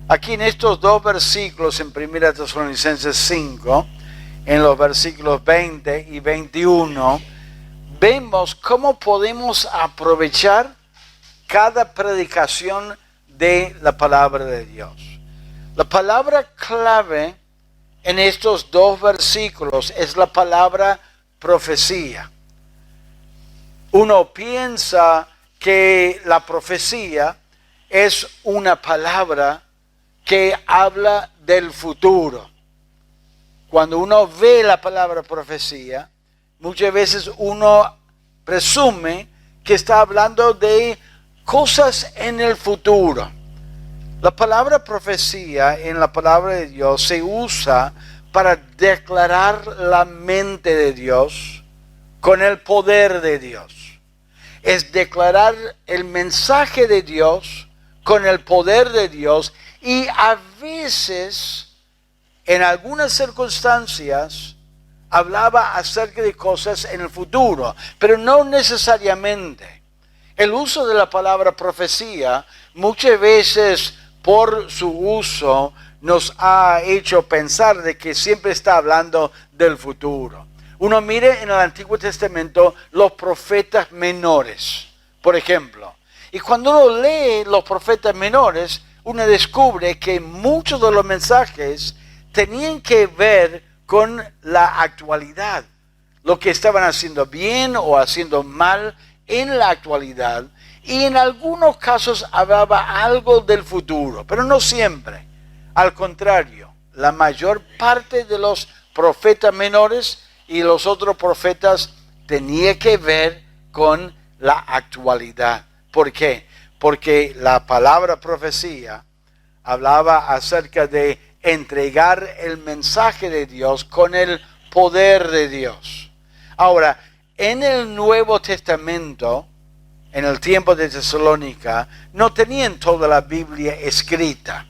Aquí en estos dos versículos, en 1 Tesalonicenses 5, en los versículos 20 y 21, vemos cómo podemos aprovechar cada predicación de la palabra de Dios. La palabra clave en estos dos versículos es la palabra profecía. Uno piensa que la profecía es una palabra que habla del futuro. Cuando uno ve la palabra profecía, muchas veces uno presume que está hablando de cosas en el futuro. La palabra profecía en la palabra de Dios se usa para declarar la mente de Dios con el poder de Dios. Es declarar el mensaje de Dios con el poder de Dios, y a veces, en algunas circunstancias, hablaba acerca de cosas en el futuro, pero no necesariamente. El uso de la palabra profecía muchas veces por su uso nos ha hecho pensar de que siempre está hablando del futuro. Uno mire en el Antiguo Testamento los profetas menores, por ejemplo. Y cuando uno lee los profetas menores, uno descubre que muchos de los mensajes tenían que ver con la actualidad. Lo que estaban haciendo bien o haciendo mal en la actualidad. Y en algunos casos hablaba algo del futuro, pero no siempre. Al contrario, la mayor parte de los profetas menores y los otros profetas tenía que ver con la actualidad. ¿Por qué? Porque la palabra profecía hablaba acerca de entregar el mensaje de Dios con el poder de Dios. Ahora, en el Nuevo Testamento, en el tiempo de Tesalónica, no tenían toda la Biblia escrita.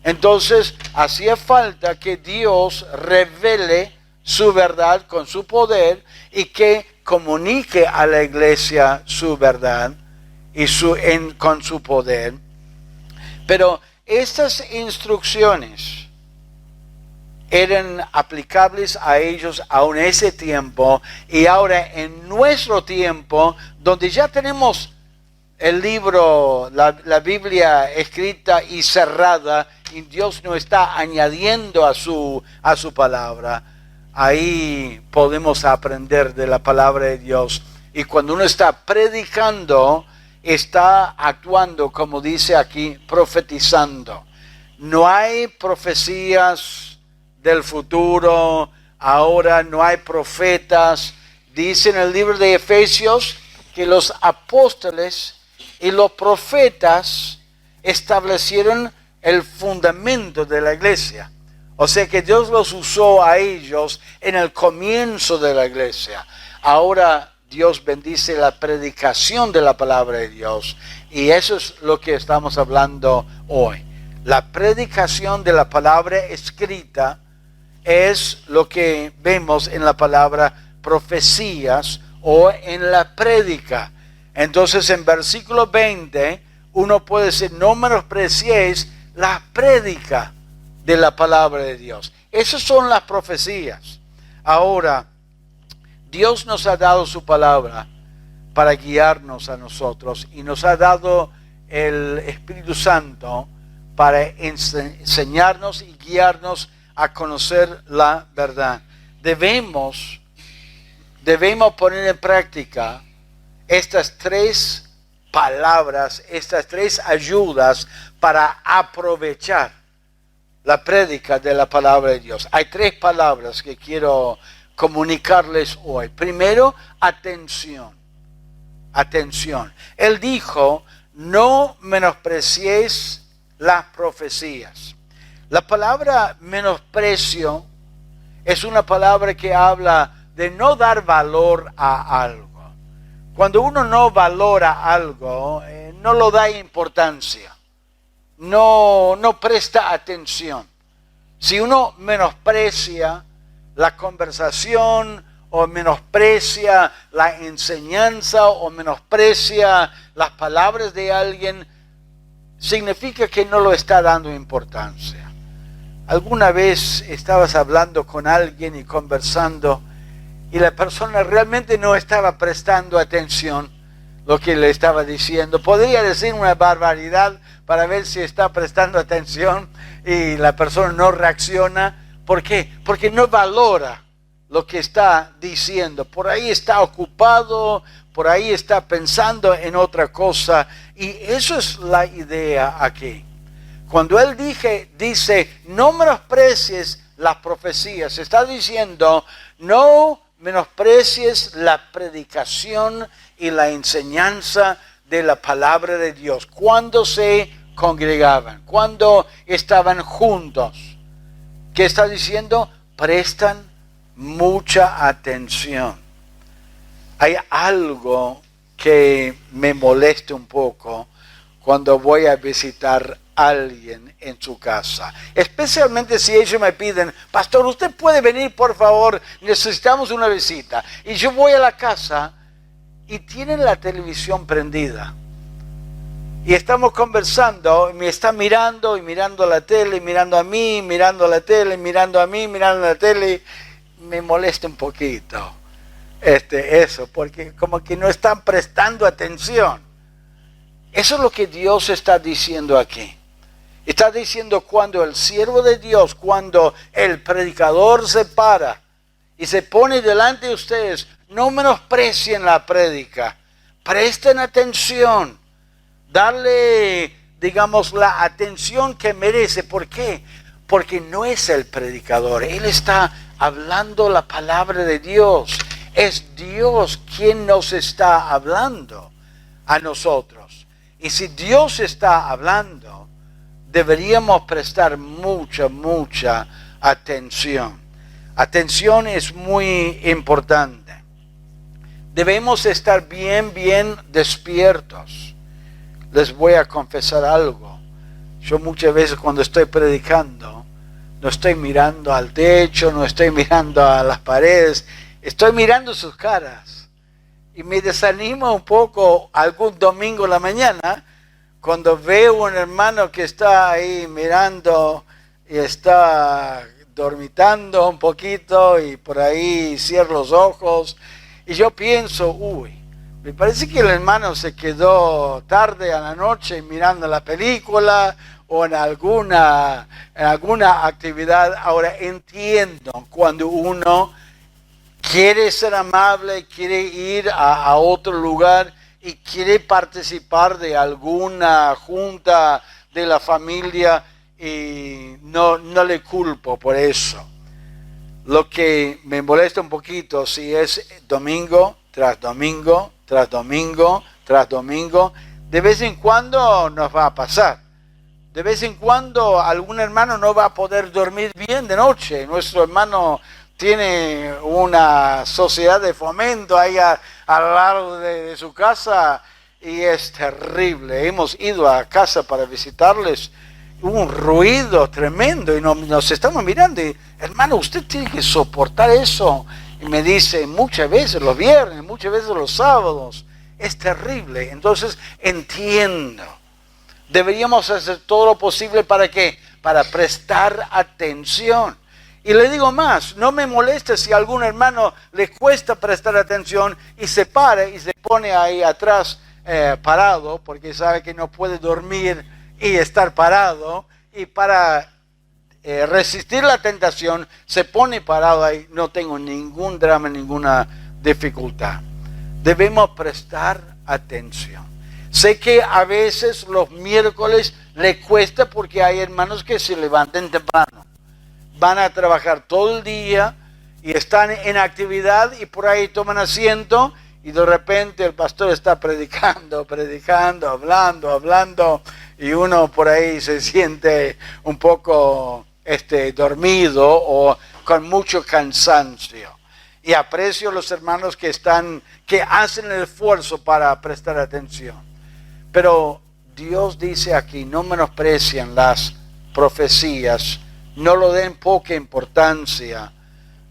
Entonces, hacía falta que Dios revele su verdad con su poder y que comunique a la iglesia su verdad y con su poder. Pero estas instrucciones eran aplicables a ellos aún en ese tiempo, y ahora en nuestro tiempo, donde ya tenemos el libro, la Biblia escrita y cerrada, y Dios nos está añadiendo a su palabra. Ahí podemos aprender de la palabra de Dios. Y cuando uno está predicando, está actuando, como dice aquí, profetizando. No hay profecías del futuro, ahora no hay profetas. Dice en el libro de Efesios que los apóstoles y los profetas establecieron el fundamento de la iglesia. O sea que Dios los usó a ellos en el comienzo de la iglesia. Ahora Dios bendice la predicación de la palabra de Dios. Y eso es lo que estamos hablando hoy. La predicación de la palabra escrita es lo que vemos en la palabra profecías o en la prédica. Entonces en versículo 20 uno puede decir: no menospreciéis la prédica de la palabra de Dios. Esas son las profecías. Ahora, Dios nos ha dado su palabra para guiarnos a nosotros, y nos ha dado el Espíritu Santo para enseñarnos y guiarnos a conocer la verdad. Debemos poner en práctica estas tres palabras, estas tres ayudas para aprovechar la prédica de la palabra de Dios. Hay tres palabras que quiero comunicarles hoy. Primero, atención. Atención. Él dijo: no menospreciéis las profecías. La palabra menosprecio es una palabra que habla de no dar valor a algo. Cuando uno no valora algo, no lo da importancia. No presta atención. Si uno menosprecia la conversación, o menosprecia la enseñanza, o menosprecia las palabras de alguien, significa que no lo está dando importancia. ¿Alguna vez estabas hablando con alguien y conversando y la persona realmente no estaba prestando atención a lo que le estaba diciendo? Podría decir una barbaridad para ver si está prestando atención y la persona no reacciona. ¿Por qué? Porque no valora lo que está diciendo. Por ahí está ocupado, por ahí está pensando en otra cosa. Y eso es la idea aquí. Cuando él dice, no menosprecies las profecías, está diciendo, no menosprecies la predicación y la enseñanza de la palabra de Dios. Cuando se congregaban, cuando estaban juntos. ¿Qué está diciendo? Prestan mucha atención. Hay algo que me molesta un poco cuando voy a visitar a alguien en su casa. Especialmente si ellos me piden, pastor, ¿usted puede venir, por favor? Necesitamos una visita. Y yo voy a la casa y tienen la televisión prendida. Y estamos conversando, y me está mirando y mirando la tele, mirando a mí, mirando la tele, mirando a mí, mirando la tele. Me molesta un poquito eso, porque como que no están prestando atención. Eso es lo que Dios está diciendo aquí. Está diciendo cuando el siervo de Dios, cuando el predicador se para y se pone delante de ustedes, no menosprecien la prédica, presten atención, darle, digamos, la atención que merece. ¿Por qué? Porque no es el predicador, él está hablando la palabra de Dios. Es Dios quien nos está hablando a nosotros. Y si Dios está hablando, deberíamos prestar mucha atención. Atención es muy importante. Debemos estar bien despiertos. Les voy a confesar algo. Yo muchas veces cuando estoy predicando, no estoy mirando al techo, no estoy mirando a las paredes, estoy mirando sus caras. Y me desanima un poco algún domingo en la mañana cuando veo un hermano que está ahí mirando y está dormitando un poquito y por ahí cierra los ojos. Y yo pienso, me parece que el hermano se quedó tarde a la noche mirando la película o en alguna actividad. Ahora entiendo cuando uno quiere ser amable, quiere ir a otro lugar y quiere participar de alguna junta de la familia y no le culpo por eso. Lo que me molesta un poquito si es domingo tras domingo, tras domingo, tras domingo, de vez en cuando nos va a pasar. De vez en cuando algún hermano no va a poder dormir bien de noche. Nuestro hermano tiene una sociedad de fomento ahí al lado de su casa y es terrible. Hemos ido a casa para visitarles, un ruido tremendo y nos estamos mirando y, hermano, usted tiene que soportar eso. Y me dice, muchas veces los viernes, muchas veces los sábados, es terrible. Entonces entiendo. Deberíamos hacer todo lo posible para ¿qué? Para prestar atención. Y le digo más, no me molesta si a algún hermano le cuesta prestar atención y se para y se pone ahí atrás parado porque sabe que no puede dormir y estar parado, y para resistir la tentación se pone parado ahí. No tengo ningún drama, ninguna dificultad. Debemos prestar atención. Sé que a veces los miércoles le cuesta porque hay hermanos que se levantan temprano. Van a trabajar todo el día y están en actividad y por ahí toman asiento y de repente el pastor está predicando, hablando y uno por ahí se siente un poco dormido o con mucho cansancio. Y aprecio a los hermanos que hacen el esfuerzo para prestar atención. Pero Dios dice aquí, no menosprecien las profecías, no lo den poca importancia,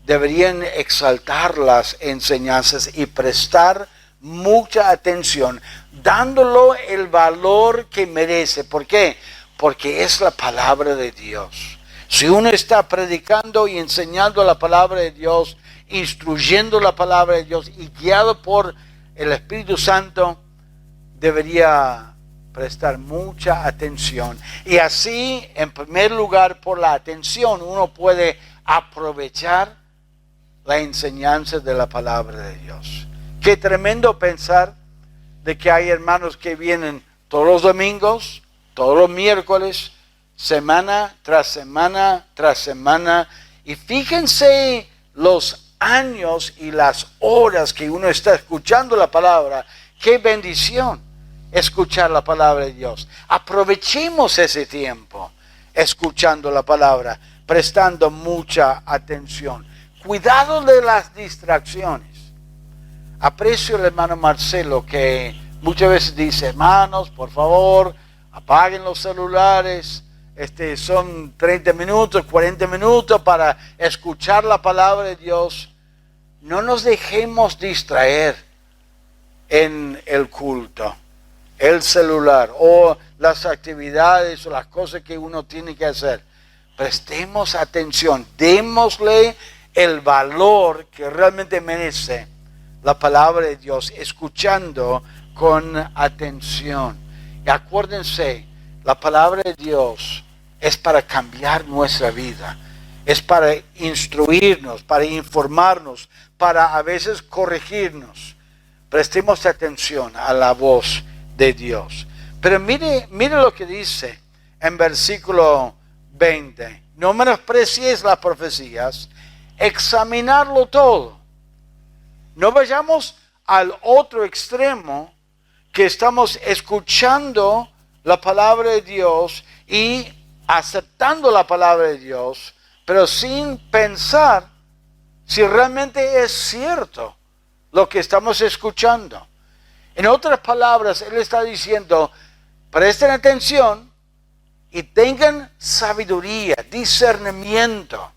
deberían exaltar las enseñanzas y prestar mucha atención. dándolo el valor que merece. ¿Por qué? Porque es la palabra de Dios. Si uno está predicando y enseñando la palabra de Dios, instruyendo la palabra de Dios y guiado por el Espíritu Santo, debería prestar mucha atención. Y así, en primer lugar, por la atención, uno puede aprovechar la enseñanza de la palabra de Dios. Qué tremendo pensar de que hay hermanos que vienen todos los domingos, todos los miércoles, semana tras semana tras semana, y fíjense los años y las horas que uno está escuchando la palabra. Qué bendición escuchar la palabra de Dios. Aprovechemos ese tiempo escuchando la palabra, prestando mucha atención. Cuidado de las distracciones. Aprecio al hermano Marcelo que muchas veces dice: hermanos, por favor, apaguen los celulares. Son 30 minutos, 40 minutos para escuchar la palabra de Dios. No nos dejemos distraer en el culto, el celular o las actividades o las cosas que uno tiene que hacer. Prestemos atención, démosle el valor que realmente merece la palabra de Dios, escuchando con atención. Y acuérdense, la palabra de Dios es para cambiar nuestra vida, es para instruirnos, para informarnos, para a veces corregirnos. Prestemos atención a la voz de Dios. Pero mire lo que dice en versículo 20. No menosprecies las profecías, examinarlo todo. No vayamos al otro extremo, que estamos escuchando la palabra de Dios y aceptando la palabra de Dios, pero sin pensar si realmente es cierto lo que estamos escuchando. En otras palabras, Él está diciendo: presten atención y tengan sabiduría, discernimiento.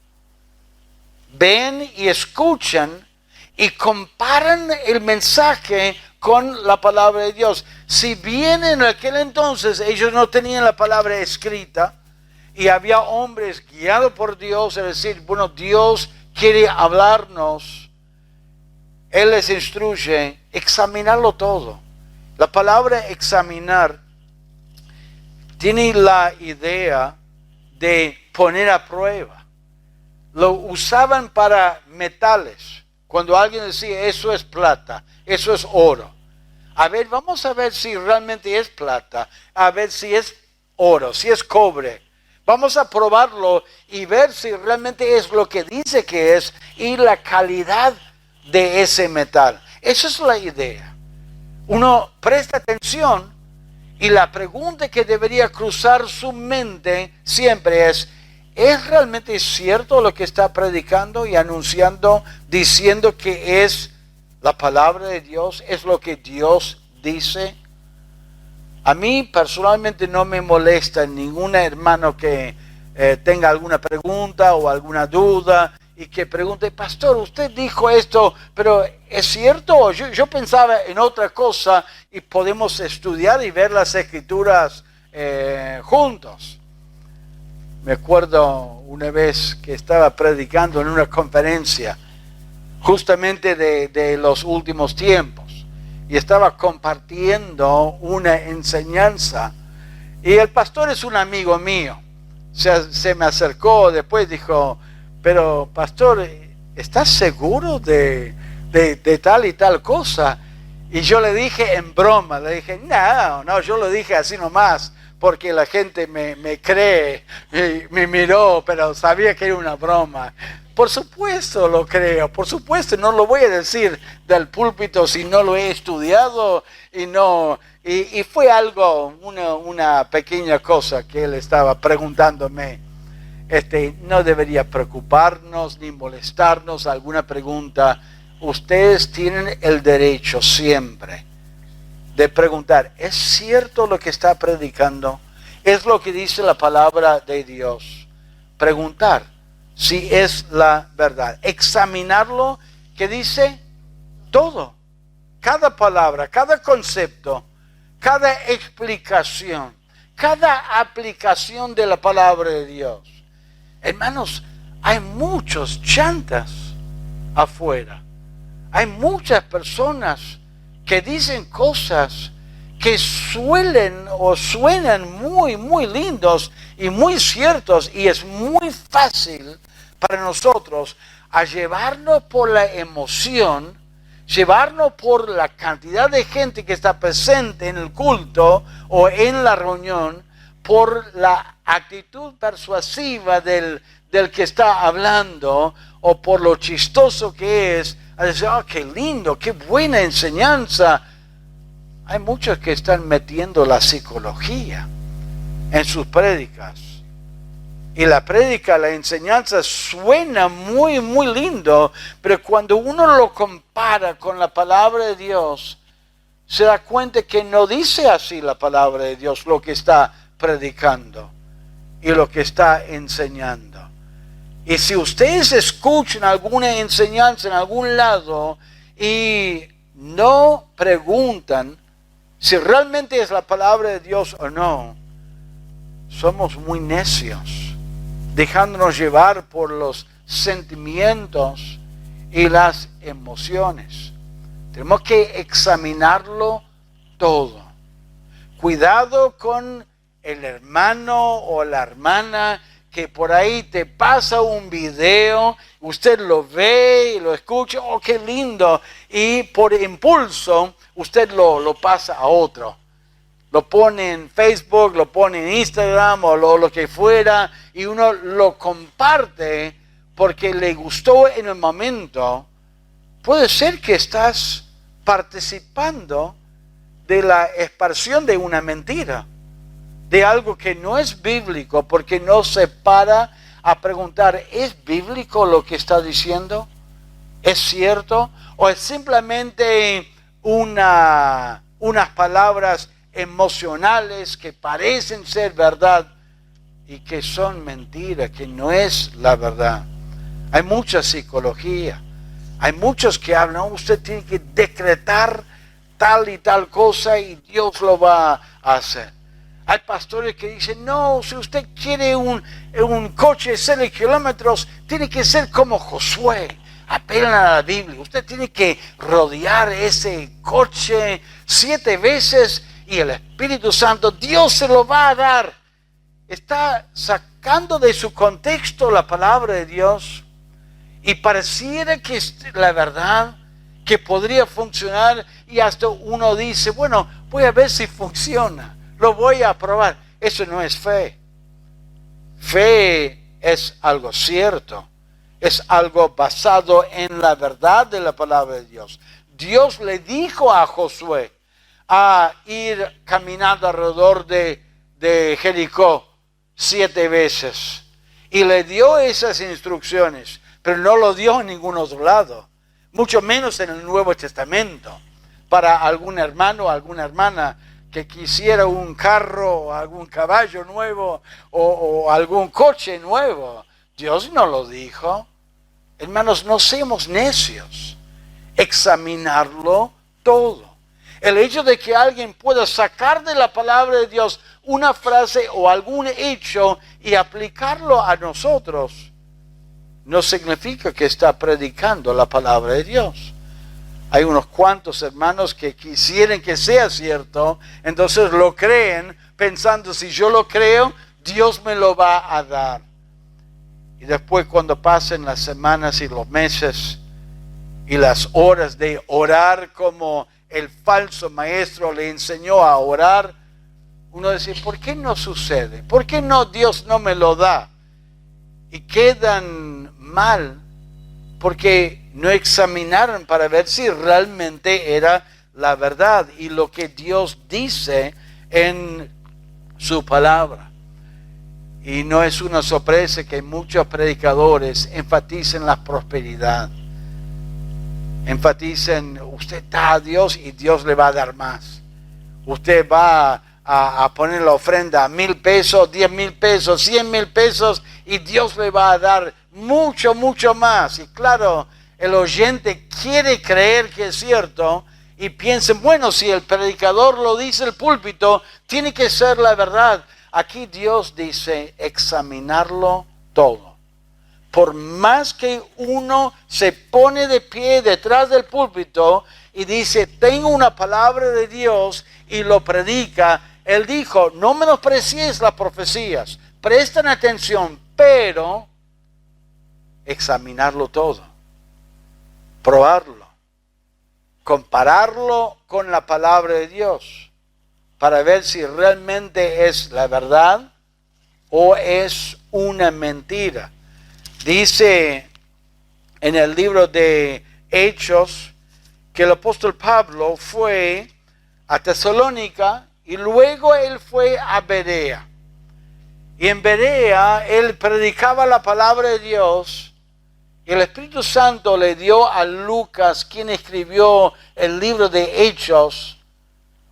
Ven y escuchen y comparan el mensaje con la palabra de Dios. Si bien en aquel entonces ellos no tenían la palabra escrita y había hombres guiados por Dios, es decir, bueno, Dios quiere hablarnos, Él les instruye, examinarlo todo. La palabra examinar tiene la idea de poner a prueba. Lo usaban para metales. Cuando alguien decía: eso es plata, eso es oro. A ver, vamos a ver si realmente es plata, a ver si es oro, si es cobre. Vamos a probarlo y ver si realmente es lo que dice que es y la calidad de ese metal. Esa es la idea. Uno presta atención y la pregunta que debería cruzar su mente siempre es: ¿es realmente cierto lo que está predicando y anunciando, diciendo que es la palabra de Dios? ¿Es lo que Dios dice? A mí personalmente no me molesta ningún hermano que tenga alguna pregunta o alguna duda y que pregunte: pastor, usted dijo esto, pero ¿es cierto? Yo pensaba en otra cosa, y podemos estudiar y ver las escrituras juntos. Me acuerdo una vez que estaba predicando en una conferencia justamente de los últimos tiempos, y estaba compartiendo una enseñanza, y el pastor es un amigo mío. Se me acercó después, dijo: pero pastor, ¿estás seguro de tal y tal cosa? Y yo le dije en broma, le dije: no, yo lo dije así nomás, porque la gente me cree, me miró, pero sabía que era una broma. Por supuesto lo creo, por supuesto, no lo voy a decir del púlpito si no lo he estudiado y fue algo, una pequeña cosa que él estaba preguntándome. No debería preocuparnos ni molestarnos alguna pregunta. Ustedes tienen el derecho siempre de preguntar: ¿es cierto lo que está predicando? ¿Es lo que dice la palabra de Dios? Preguntar si es la verdad. Examinarlo, que dice todo. Cada palabra, cada concepto, cada explicación, cada aplicación de la palabra de Dios. Hermanos, hay muchos chantas afuera. Hay muchas personas que dicen cosas que suenan muy, muy lindos y muy ciertos, y es muy fácil para nosotros a llevarnos por la emoción, llevarnos por la cantidad de gente que está presente en el culto o en la reunión, por la actitud persuasiva del que está hablando, o por lo chistoso que es, a decir, oh, qué lindo, qué buena enseñanza. Hay muchos que están metiendo la psicología en sus prédicas. Y la prédica, la enseñanza suena muy, muy lindo, pero cuando uno lo compara con la palabra de Dios, se da cuenta que no dice así la palabra de Dios lo que está predicando y lo que está enseñando. Y si ustedes escuchan alguna enseñanza en algún lado y no preguntan si realmente es la palabra de Dios o no, somos muy necios, dejándonos llevar por los sentimientos y las emociones. Tenemos que examinarlo todo. Cuidado con el hermano o la hermana que por ahí te pasa un video, usted lo ve y lo escucha, oh, qué lindo, y por impulso usted lo pasa a otro. Lo pone en Facebook, lo pone en Instagram o lo que fuera, y uno lo comparte porque le gustó en el momento. Puede ser que estás participando de la expansión de una mentira, de algo que no es bíblico, porque no se para a preguntar, ¿es bíblico lo que está diciendo? ¿Es cierto? ¿O es simplemente unas palabras emocionales que parecen ser verdad y que son mentiras, que no es la verdad? Hay mucha psicología. Hay muchos que hablan, no, usted tiene que decretar tal y tal cosa y Dios lo va a hacer. Hay pastores que dicen, no, si usted quiere un coche de 0 kilómetros, tiene que ser como Josué. Apelan a la Biblia. Usted tiene que rodear ese coche 7 veces y el Espíritu Santo, Dios se lo va a dar. Está sacando de su contexto la palabra de Dios y pareciera que es la verdad, que podría funcionar, y hasta uno dice, bueno, voy a ver si funciona. Lo voy a probar. Eso no es fe. Fe es algo cierto. Es algo basado en la verdad de la palabra de Dios. Dios le dijo a Josué a ir caminando alrededor de Jericó 7 veces. Y le dio esas instrucciones, pero no lo dio en ningún otro lado. Mucho menos en el Nuevo Testamento. Para algún hermano o alguna hermana que quisiera un carro o algún caballo nuevo o algún coche nuevo. Dios no lo dijo. Hermanos, no seamos necios. Examinarlo todo. El hecho de que alguien pueda sacar de la palabra de Dios una frase o algún hecho y aplicarlo a nosotros, no significa que está predicando la palabra de Dios. Hay unos cuantos hermanos que quisieran que sea cierto, entonces lo creen pensando, si yo lo creo, Dios me lo va a dar. Y después, cuando pasen las semanas y los meses y las horas de orar como el falso maestro le enseñó a orar, uno dice, ¿por qué no sucede? ¿Por qué no Dios no me lo da? Y quedan mal porque no examinaron para ver si realmente era la verdad y lo que Dios dice en su palabra. Y no es una sorpresa que muchos predicadores enfaticen la prosperidad. Enfaticen, usted da a Dios y Dios le va a dar más. Usted va a poner la ofrenda a 1,000 pesos, 10,000 pesos, 100,000 pesos y Dios le va a dar mucho, mucho más. Y claro, el oyente quiere creer que es cierto y piensen, bueno, si el predicador lo dice el púlpito, tiene que ser la verdad. Aquí Dios dice examinarlo todo. Por más que uno se pone de pie detrás del púlpito y dice, tengo una palabra de Dios y lo predica, Él dijo, no menosprecies las profecías, presten atención, pero examinarlo todo, probarlo, compararlo con la palabra de Dios para ver si realmente es la verdad o es una mentira. Dice en el libro de Hechos que el apóstol Pablo fue a Tesalónica y luego él fue a Berea. Y en Berea él predicaba la palabra de Dios y el Espíritu Santo le dio a Lucas, quien escribió el libro de Hechos,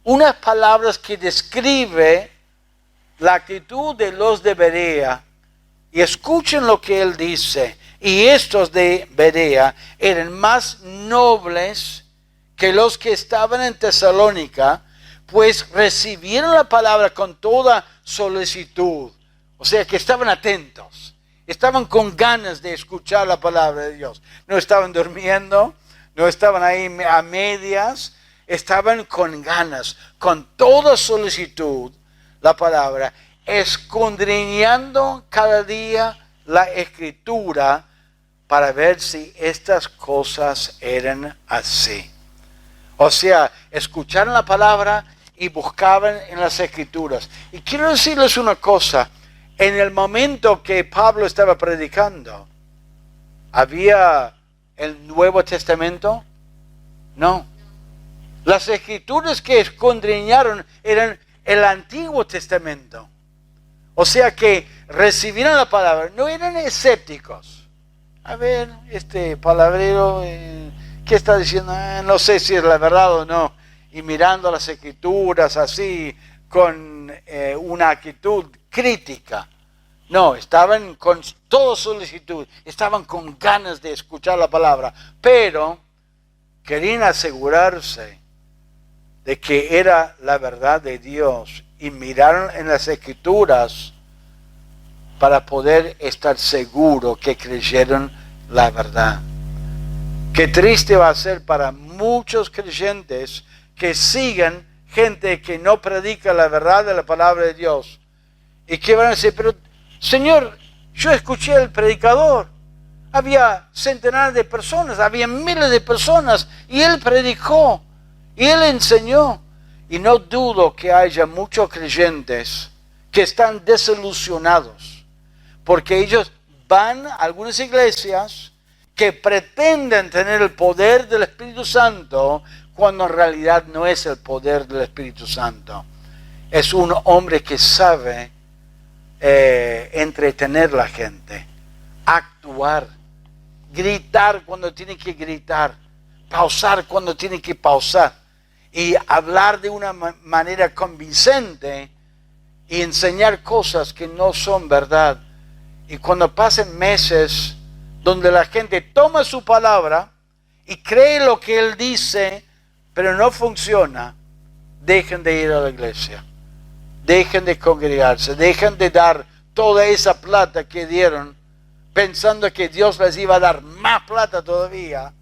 unas palabras que describe la actitud de los de Berea. Y escuchen lo que él dice. Y estos de Berea eran más nobles que los que estaban en Tesalónica, pues recibieron la palabra con toda solicitud. O sea que estaban atentos, estaban con ganas de escuchar la palabra de Dios. No estaban durmiendo, no estaban ahí a medias, estaban con ganas, con toda solicitud la palabra, escudriñando cada día la Escritura para ver si estas cosas eran así. O sea, escucharon la palabra y buscaban en las Escrituras. Y quiero decirles una cosa, en el momento que Pablo estaba predicando, ¿había el Nuevo Testamento? No. Las Escrituras que escudriñaron eran el Antiguo Testamento. O sea que recibieron la palabra, no eran escépticos. A ver, este palabrero, ¿qué está diciendo? No sé si es la verdad o no. Y mirando las Escrituras así, con una actitud crítica. No, estaban con toda solicitud, estaban con ganas de escuchar la palabra, pero querían asegurarse de que era la verdad de Dios y miraron en las Escrituras para poder estar seguros que creyeron la verdad. Qué triste va a ser para muchos creyentes que sigan gente que no predica la verdad de la palabra de Dios y que van a decir, pero Señor, yo escuché al predicador, había centenares de personas, había miles de personas y él predicó y él enseñó. Y no dudo que haya muchos creyentes que están desilusionados porque ellos van a algunas iglesias que pretenden tener el poder del Espíritu Santo cuando en realidad no es el poder del Espíritu Santo. Es un hombre que sabe entretener a la gente, actuar, gritar cuando tiene que gritar, pausar cuando tiene que pausar y hablar de una manera convincente y enseñar cosas que no son verdad. Y cuando pasen meses donde la gente toma su palabra y cree lo que él dice, pero no funciona, dejen de ir a la iglesia, dejen de congregarse, dejen de dar toda esa plata que dieron, pensando que Dios les iba a dar más plata todavía,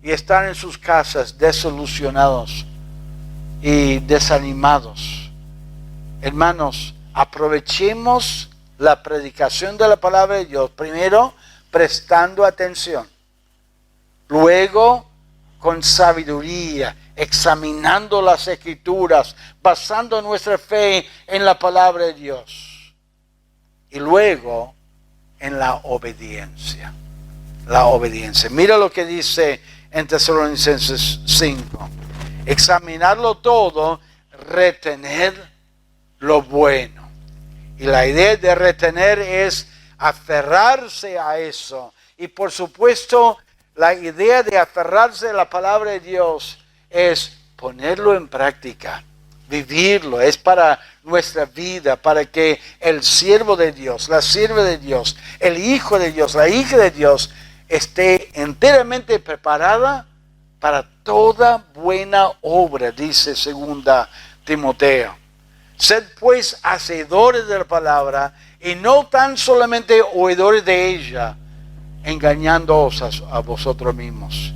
y están en sus casas desilusionados y desanimados. Hermanos, aprovechemos la predicación de la palabra de Dios, primero prestando atención, luego con sabiduría, examinando las Escrituras, basando nuestra fe en la palabra de Dios, y luego en la obediencia. La obediencia. Mira lo que dice en Tesalonicenses 5. Examinarlo todo, retener lo bueno. Y la idea de retener es aferrarse a eso. Y por supuesto, la idea de aferrarse a la palabra de Dios es ponerlo en práctica, vivirlo. Es para nuestra vida, para que el siervo de Dios, la sierva de Dios, el hijo de Dios, la hija de Dios esté enteramente preparada para toda buena obra, dice 2 Timoteo. Sed pues hacedores de la palabra y no tan solamente oidores de ella, engañándoos a vosotros mismos.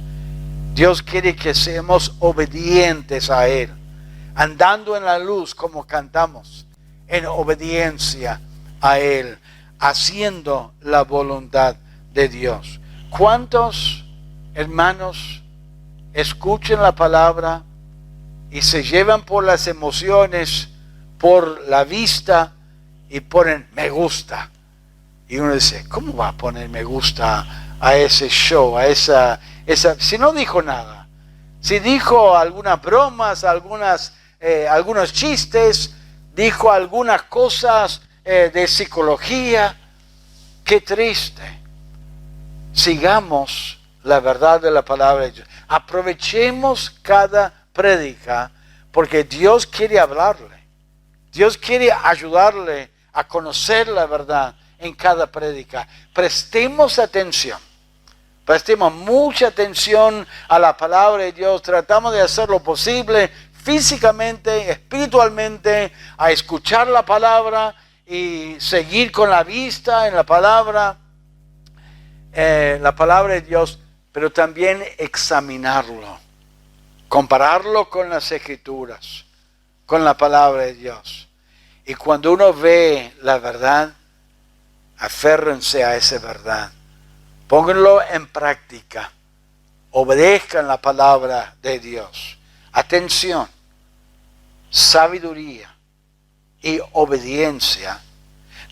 Dios quiere que seamos obedientes a Él, andando en la luz como cantamos, en obediencia a Él, haciendo la voluntad de Dios. ¿Cuántos hermanos escuchan la palabra y se llevan por las emociones, por la vista y ponen me gusta? Y uno dice, ¿cómo va a poner me gusta a ese show, a esa si no dijo nada? Si dijo algunas bromas, algunos chistes, dijo algunas cosas de psicología. Qué triste. Sigamos la verdad de la palabra de Dios. Aprovechemos cada prédica porque Dios quiere hablarle. Dios quiere ayudarle a conocer la verdad en cada prédica. Prestemos atención. Prestemos mucha atención a la palabra de Dios. Tratamos de hacer lo posible físicamente, espiritualmente, a escuchar la palabra y seguir con la vista en la palabra de Dios, pero también examinarlo, compararlo con las Escrituras, con la palabra de Dios. Y cuando uno ve la verdad, aférrense a esa verdad. Pónganlo en práctica. Obedezcan la palabra de Dios. Atención, sabiduría y obediencia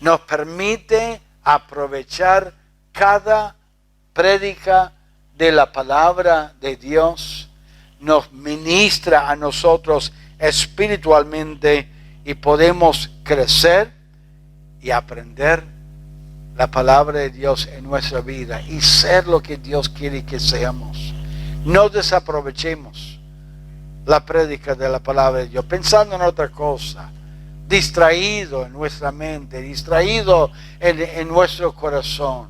nos permite aprovechar cada prédica de la palabra de Dios. Nos ministra a nosotros espiritualmente y podemos crecer y aprender la palabra de Dios en nuestra vida y ser lo que Dios quiere que seamos. No desaprovechemos la prédica de la palabra de Dios pensando en otra cosa, distraído en nuestra mente, distraído en nuestro corazón.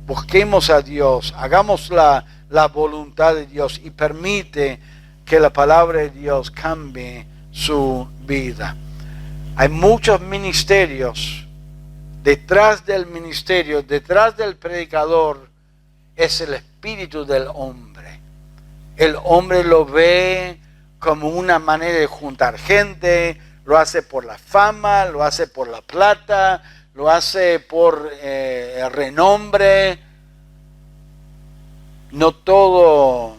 Busquemos a Dios, hagamos la voluntad de Dios y permite que la palabra de Dios cambie su vida. Hay muchos ministerios. Detrás del ministerio, detrás del predicador, es el espíritu del hombre. El hombre lo ve como una manera de juntar gente, lo hace por la fama, lo hace por la plata, lo hace por el renombre. No todo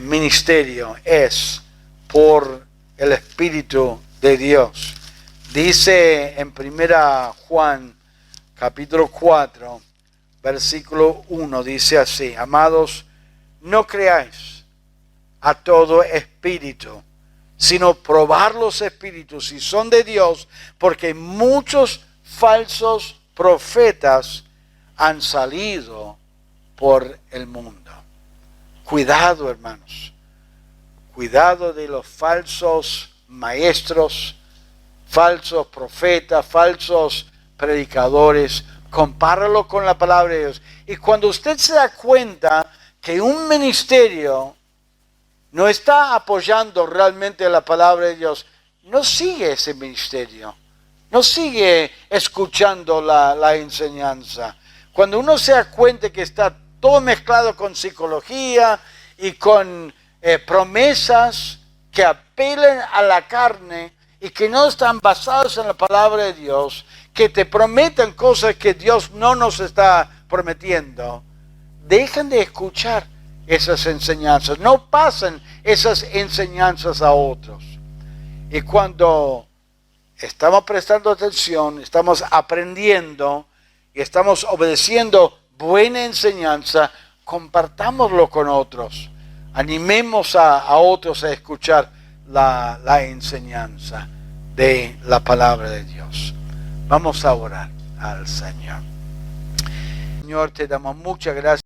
ministerio es por el Espíritu de Dios. Dice en 1 Juan capítulo 4, versículo 1, dice así: amados, no creáis a todo espíritu, sino probar los espíritus si son de Dios, porque muchos falsos profetas han salido por el mundo. Cuidado, hermanos. Cuidado de los falsos maestros, falsos profetas, falsos predicadores. Compáralo con la palabra de Dios. Y cuando usted se da cuenta que un ministerio no está apoyando realmente la palabra de Dios, no sigue ese ministerio. No sigue escuchando la enseñanza. Cuando uno se da cuenta que está todo mezclado con psicología y con promesas que apelen a la carne y que no están basadas en la palabra de Dios, que te prometen cosas que Dios no nos está prometiendo, dejen de escuchar esas enseñanzas, no pasen esas enseñanzas a otros. Y cuando estamos prestando atención, estamos aprendiendo y estamos obedeciendo buena enseñanza, compartámoslo con otros. Animemos a otros a escuchar la enseñanza de la palabra de Dios. Vamos a orar al Señor. Señor, te damos muchas gracias.